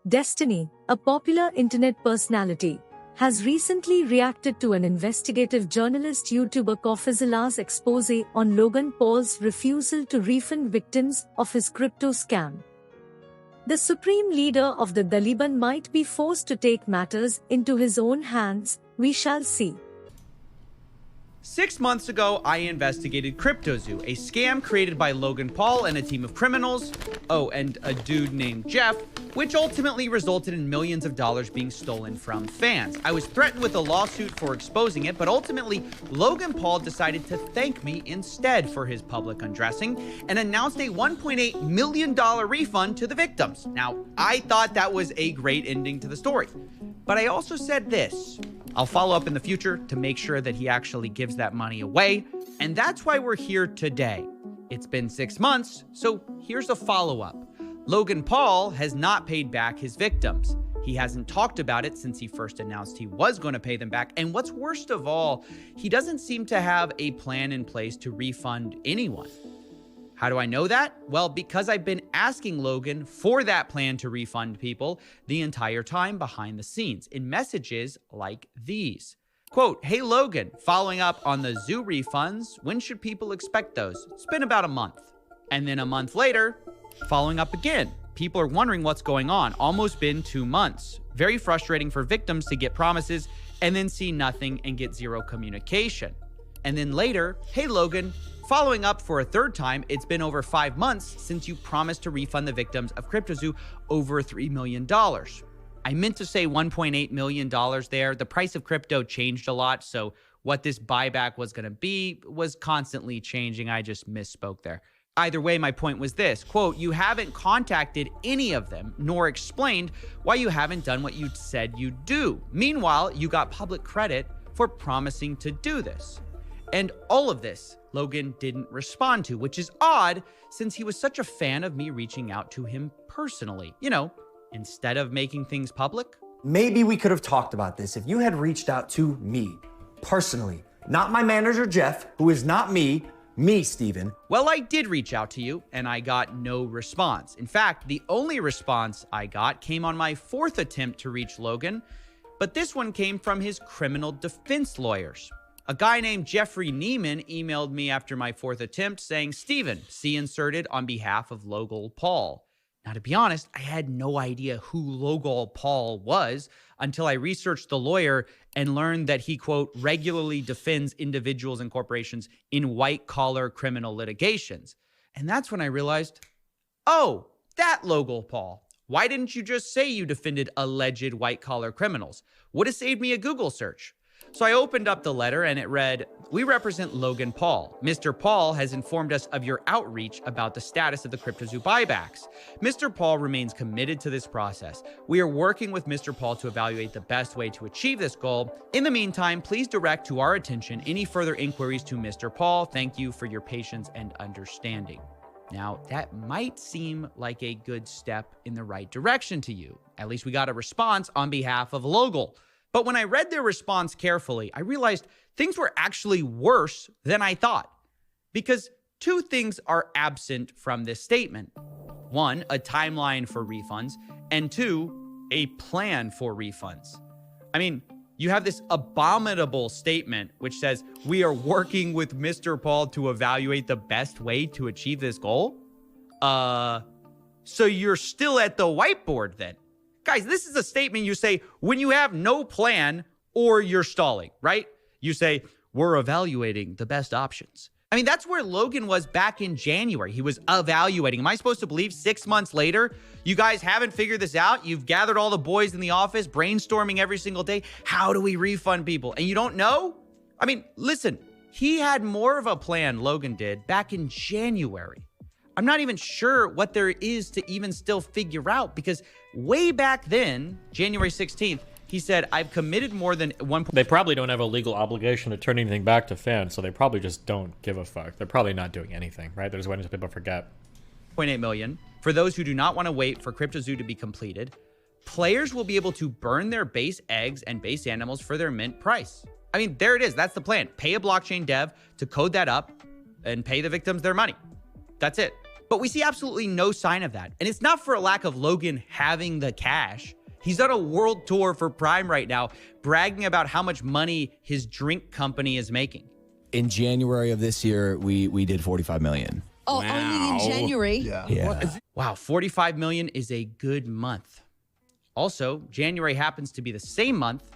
Destiny, a popular internet personality, has recently reacted to an investigative journalist YouTuber Coffezilla's exposé on Logan Paul's refusal to refund victims of his crypto scam. The supreme leader of the Taliban might be forced to take matters into his own hands, we shall see. 6 months ago, I investigated CryptoZoo, a scam created by Logan Paul and a team of criminals, and a dude named Jeff, which ultimately resulted in millions of dollars being stolen from fans. I was threatened with a lawsuit for exposing it, but ultimately, Logan Paul decided to thank me instead for his public undressing and announced a $1.8 million refund to the victims. Now, I thought that was a great ending to the story, but I also said this: I'll follow up in the future to make sure that he actually gives that money away. And that's why we're here today. It's been 6 months, so here's a follow-up. Logan Paul has not paid back his victims. He hasn't talked about it since he first announced he was going to pay them back. And what's worst of all, he doesn't seem to have a plan in place to refund anyone. How do I know that? Well, because I've been asking Logan for that plan to refund people the entire time behind the scenes in messages like these. Quote, "Hey Logan, following up on the zoo refunds, when should people expect those? It's been about a month." And then a month later, following up again. People are wondering what's going on. Almost been 2 months. Very frustrating for victims to get promises and then see nothing and get zero communication. And then later, "Hey Logan, following up for a third time, it's been over 5 months since you promised to refund the victims of CryptoZoo over $3 million. I meant to say $1.8 million there. The price of crypto changed a lot, so what this buyback was going to be was constantly changing. I just misspoke there. Either way, my point was this, quote, "You haven't contacted any of them, nor explained why you haven't done what you said you'd do. Meanwhile, you got public credit for promising to do this." And all of this, Logan didn't respond to, which is odd since he was such a fan of me reaching out to him personally. You know, instead of making things public. Maybe we could have talked about this if you had reached out to me, personally. Not my manager, Jeff, who is not me, Steven. Well, I did reach out to you, and I got no response. In fact, the only response I got came on my 4th attempt to reach Logan, but this one came from his criminal defense lawyers. A guy named Jeffrey Neiman emailed me after my 4th attempt saying, "Steven, see inserted on behalf of Logan Paul." Now, to be honest, I had no idea who Logan Paul was until I researched the lawyer and learned that he, quote, "regularly defends individuals and corporations in white-collar criminal litigations." And that's when I realized, oh, that Logan Paul. Why didn't you just say you defended alleged white-collar criminals? Would have saved me a Google search. So I opened up the letter and it read, "We represent Logan Paul. Mr. Paul has informed us of your outreach about the status of the CryptoZoo buybacks. Mr. Paul remains committed to this process. We are working with Mr. Paul to evaluate the best way to achieve this goal. In the meantime, please direct to our attention any further inquiries to Mr. Paul. Thank you for your patience and understanding." Now, that might seem like a good step in the right direction to you. At least we got a response on behalf of Logan. But when I read their response carefully, I realized things were actually worse than I thought. Because 2 things are absent from this statement. 1, a timeline for refunds, and 2, a plan for refunds. I mean, you have this abominable statement which says, "We are working with Mr. Paul to evaluate the best way to achieve this goal." So you're still at the whiteboard then? Guys, this is a statement you say when you have no plan or you're stalling, right? You say, "We're evaluating the best options." I mean, that's where Logan was back in January. He was evaluating. Am I supposed to believe 6 months later, you guys haven't figured this out? You've gathered all the boys in the office, brainstorming every single day. How do we refund people? And you don't know? I mean, listen, he had more of a plan, Logan did, back in January. I'm not even sure what there is to even still figure out, because way back then, January 16th, he said, "I've committed more than one." They probably don't have a legal obligation to turn anything back to fans, so they probably just don't give a fuck. They're probably not doing anything, right? They're just waiting until people forget. $1.8 million. For those who do not want to wait for CryptoZoo to be completed, players will be able to burn their base eggs and base animals for their mint price. I mean, there it is. That's the plan. Pay a blockchain dev to code that up and pay the victims their money. That's it. But we see absolutely no sign of that. And it's not for a lack of Logan having the cash. He's on a world tour for Prime right now, bragging about how much money his drink company is making. In January of this year, we did 45 million. Oh, only in January? Yeah. Wow, 45 million is a good month. Also, January happens to be the same month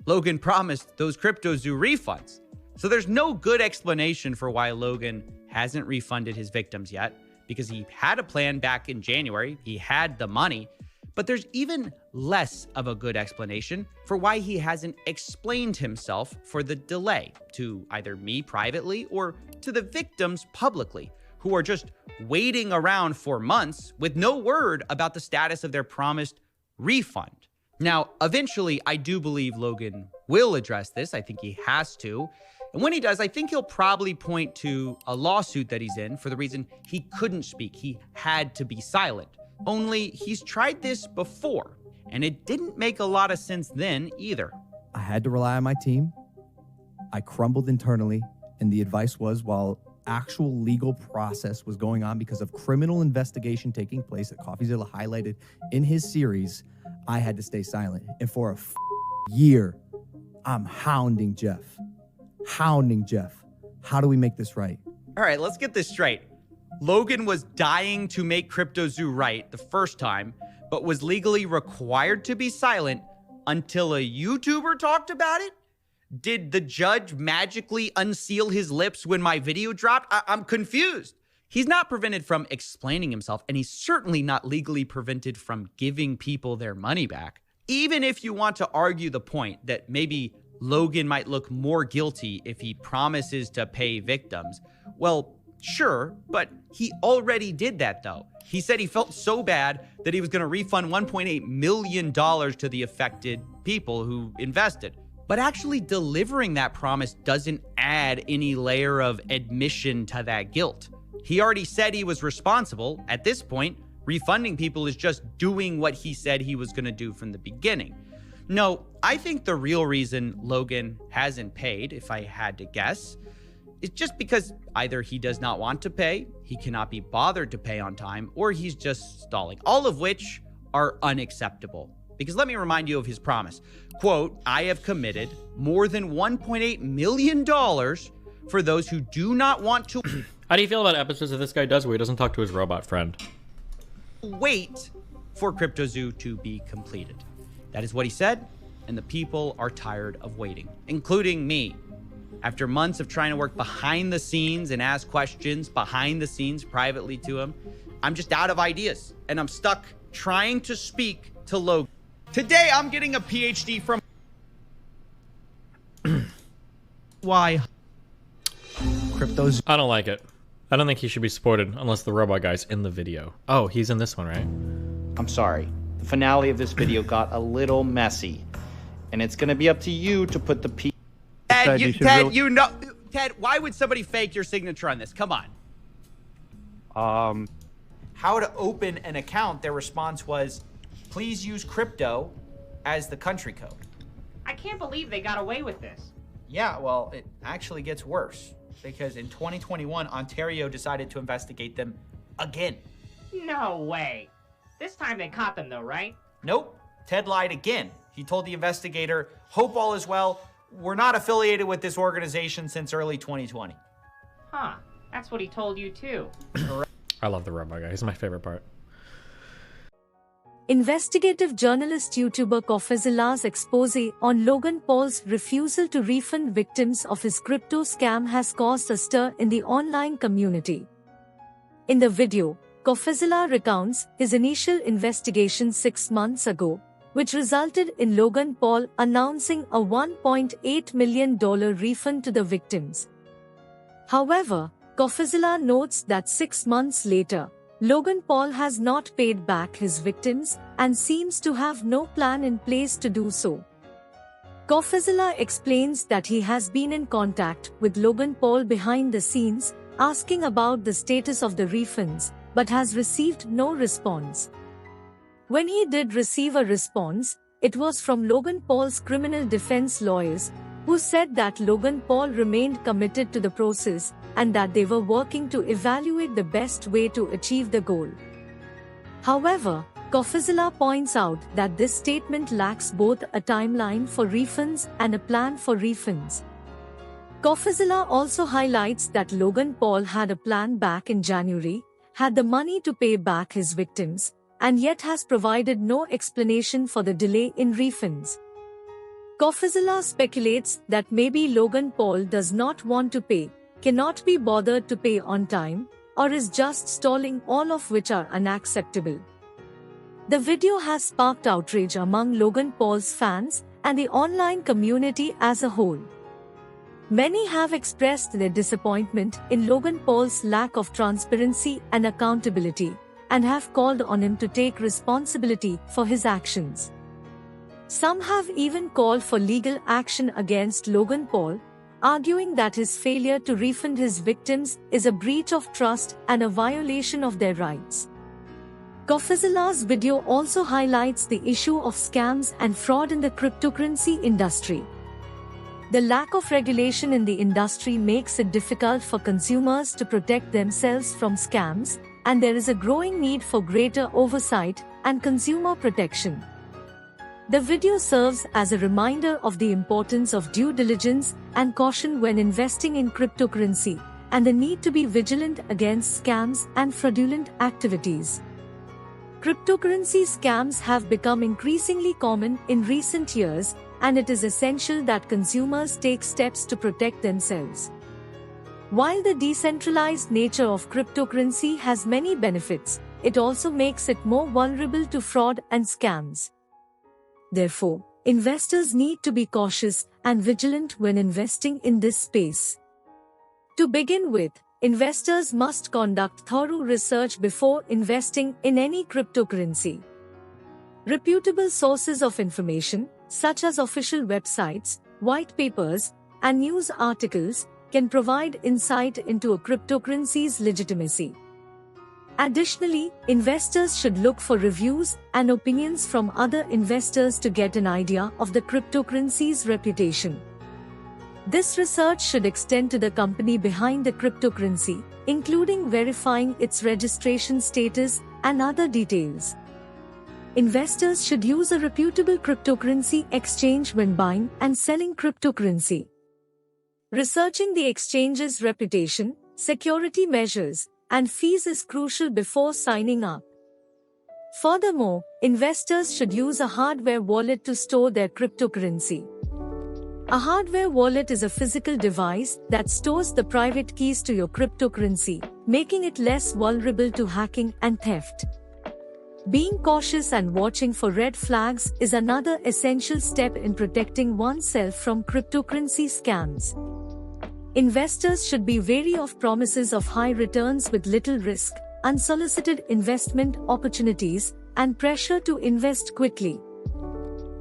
Logan promised those CryptoZoo refunds. So there's no good explanation for why Logan hasn't refunded his victims yet, because he had a plan back in January, he had the money, but there's even less of a good explanation for why he hasn't explained himself for the delay to either me privately or to the victims publicly, who are just waiting around for months with no word about the status of their promised refund. Now, eventually, I do believe Logan will address this. I think he has to. And when he does, I think he'll probably point to a lawsuit that he's in for the reason he couldn't speak. He had to be silent. Only he's tried this before, and it didn't make a lot of sense then either. I had to rely on my team. I crumbled internally, and the advice was, while actual legal process was going on because of criminal investigation taking place that Coffezilla highlighted in his series, I had to stay silent. And for a year, I'm hounding Jeff. How do we make this right? All right, let's get this straight. Logan was dying to make CryptoZoo right the first time, but was legally required to be silent until a YouTuber talked about it? Did the judge magically unseal his lips when my video dropped? I'm confused. He's not prevented from explaining himself, and he's certainly not legally prevented from giving people their money back. Even if you want to argue the point that maybe Logan might look more guilty if he promises to pay victims, well, sure, but he already did that though. He said he felt so bad that he was going to refund $1.8 million to the affected people who invested. But actually delivering that promise doesn't add any layer of admission to that guilt. He already said he was responsible. At this point, refunding people is just doing what he said he was going to do from the beginning. No, I think the real reason Logan hasn't paid, if I had to guess, is just because either he does not want to pay, he cannot be bothered to pay on time, or he's just stalling, all of which are unacceptable. Because let me remind you of his promise. Quote, I have committed more than $1.8 million for those who do not want to How do you feel about episodes of This Guy Does where he doesn't talk to his robot friend? wait for CryptoZoo to be completed. That is what he said, and the people are tired of waiting, including me. After months of trying to work behind the scenes and ask questions behind the scenes privately to him, I'm just out of ideas, and I'm stuck trying to speak to Logan. Today, I'm getting a PhD from... Why? Crypto's. I don't like it. I don't think he should be supported unless the robot guy's in the video. Oh, he's in this one, right? I'm sorry. The finale of this video got a little messy. And it's gonna be up to you to put the P... Ted, Ted, why would somebody fake your signature on this? Come on. How to open an account, their response was, please use crypto as the country code. I can't believe they got away with this. Yeah, well, it actually gets worse. Because in 2021, Ontario decided to investigate them again. No way. This time they caught them though, right? Nope. Ted lied again. He told the investigator, hope all is well. We're not affiliated with this organization since early 2020. Huh. That's what he told you too. I love the robot guy. He's my favorite part. Investigative journalist YouTuber Coffezilla's expose on Logan Paul's refusal to refund victims of his crypto scam has caused a stir in the online community. In the video, Coffezilla recounts his initial investigation 6 months ago, which resulted in Logan Paul announcing a $1.8 million refund to the victims. However, Coffezilla notes that 6 months later, Logan Paul has not paid back his victims and seems to have no plan in place to do so. Coffezilla explains that he has been in contact with Logan Paul behind the scenes, asking about the status of the refunds, but has received no response. When he did receive a response, it was from Logan Paul's criminal defense lawyers, who said that Logan Paul remained committed to the process and that they were working to evaluate the best way to achieve the goal. However, Coffezilla points out that this statement lacks both a timeline for refunds and a plan for refunds. Coffezilla also highlights that Logan Paul had a plan back in January, had the money to pay back his victims, and yet has provided no explanation for the delay in refunds. Coffezilla speculates that maybe Logan Paul does not want to pay, cannot be bothered to pay on time, or is just stalling, all of which are unacceptable. The video has sparked outrage among Logan Paul's fans and the online community as a whole. Many have expressed their disappointment in Logan Paul's lack of transparency and accountability, and have called on him to take responsibility for his actions. Some have even called for legal action against Logan Paul, arguing that his failure to refund his victims is a breach of trust and a violation of their rights. Coffezilla's video also highlights the issue of scams and fraud in the cryptocurrency industry. The lack of regulation in the industry makes it difficult for consumers to protect themselves from scams, and there is a growing need for greater oversight and consumer protection. The video serves as a reminder of the importance of due diligence and caution when investing in cryptocurrency, and the need to be vigilant against scams and fraudulent activities. Cryptocurrency scams have become increasingly common in recent years, and it is essential that consumers take steps to protect themselves. While the decentralized nature of cryptocurrency has many benefits, it also makes it more vulnerable to fraud and scams. Therefore, investors need to be cautious and vigilant when investing in this space. To begin with, investors must conduct thorough research before investing in any cryptocurrency. Reputable sources of information, such as official websites, white papers, and news articles, can provide insight into a cryptocurrency's legitimacy. Additionally, investors should look for reviews and opinions from other investors to get an idea of the cryptocurrency's reputation. This research should extend to the company behind the cryptocurrency, including verifying its registration status and other details. Investors should use a reputable cryptocurrency exchange when buying and selling cryptocurrency. Researching the exchange's reputation, security measures, and fees is crucial before signing up. Furthermore, investors should use a hardware wallet to store their cryptocurrency. A hardware wallet is a physical device that stores the private keys to your cryptocurrency, making it less vulnerable to hacking and theft. Being cautious and watching for red flags is another essential step in protecting oneself from cryptocurrency scams. Investors should be wary of promises of high returns with little risk, unsolicited investment opportunities, and pressure to invest quickly.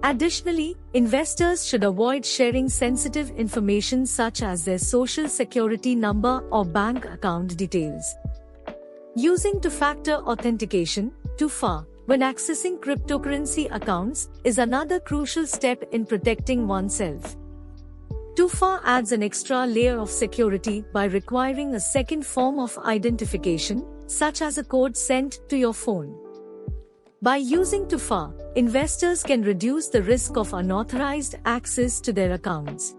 Additionally, investors should avoid sharing sensitive information such as their social security number or bank account details. Using two-factor authentication, 2FA, when accessing cryptocurrency accounts is another crucial step in protecting oneself. 2FA adds an extra layer of security by requiring a second form of identification, such as a code sent to your phone. By using 2FA, investors can reduce the risk of unauthorized access to their accounts.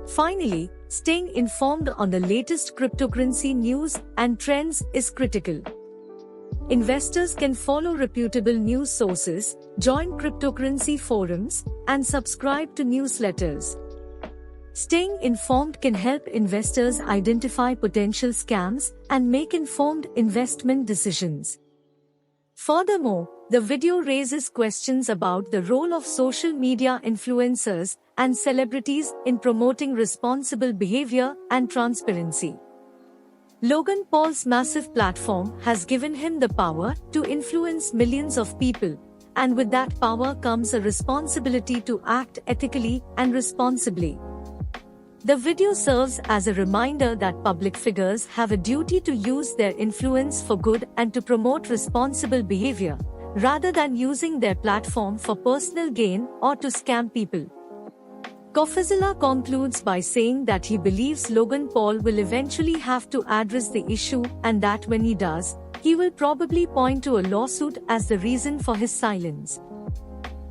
Finally, staying informed on the latest cryptocurrency news and trends is critical. Investors can follow reputable news sources, join cryptocurrency forums, and subscribe to newsletters. Staying informed can help investors identify potential scams and make informed investment decisions. Furthermore, the video raises questions about the role of social media influencers and celebrities in promoting responsible behavior and transparency. Logan Paul's massive platform has given him the power to influence millions of people, and with that power comes a responsibility to act ethically and responsibly. The video serves as a reminder that public figures have a duty to use their influence for good and to promote responsible behavior, rather than using their platform for personal gain or to scam people. Coffezilla concludes by saying that he believes Logan Paul will eventually have to address the issue and that when he does, he will probably point to a lawsuit as the reason for his silence.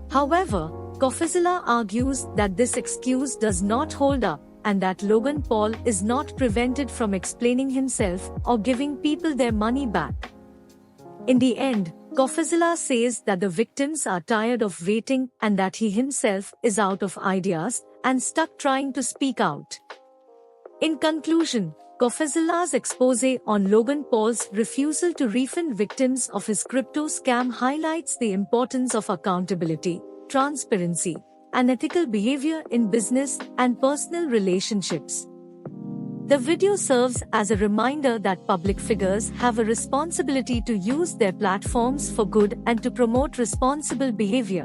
However, Coffezilla argues that this excuse does not hold up and that Logan Paul is not prevented from explaining himself or giving people their money back. In the end, Coffezilla says that the victims are tired of waiting and that he himself is out of ideas and stuck trying to speak out. In conclusion, Coffezilla's expose on Logan Paul's refusal to refund victims of his crypto scam highlights the importance of accountability, transparency, and ethical behavior in business and personal relationships. The video serves as a reminder that public figures have a responsibility to use their platforms for good and to promote responsible behavior.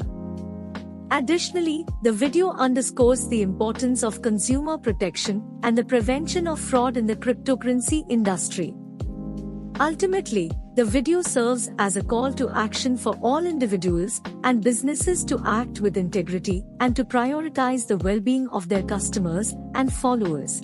Additionally, the video underscores the importance of consumer protection and the prevention of fraud in the cryptocurrency industry. Ultimately, the video serves as a call to action for all individuals and businesses to act with integrity and to prioritize the well-being of their customers and followers.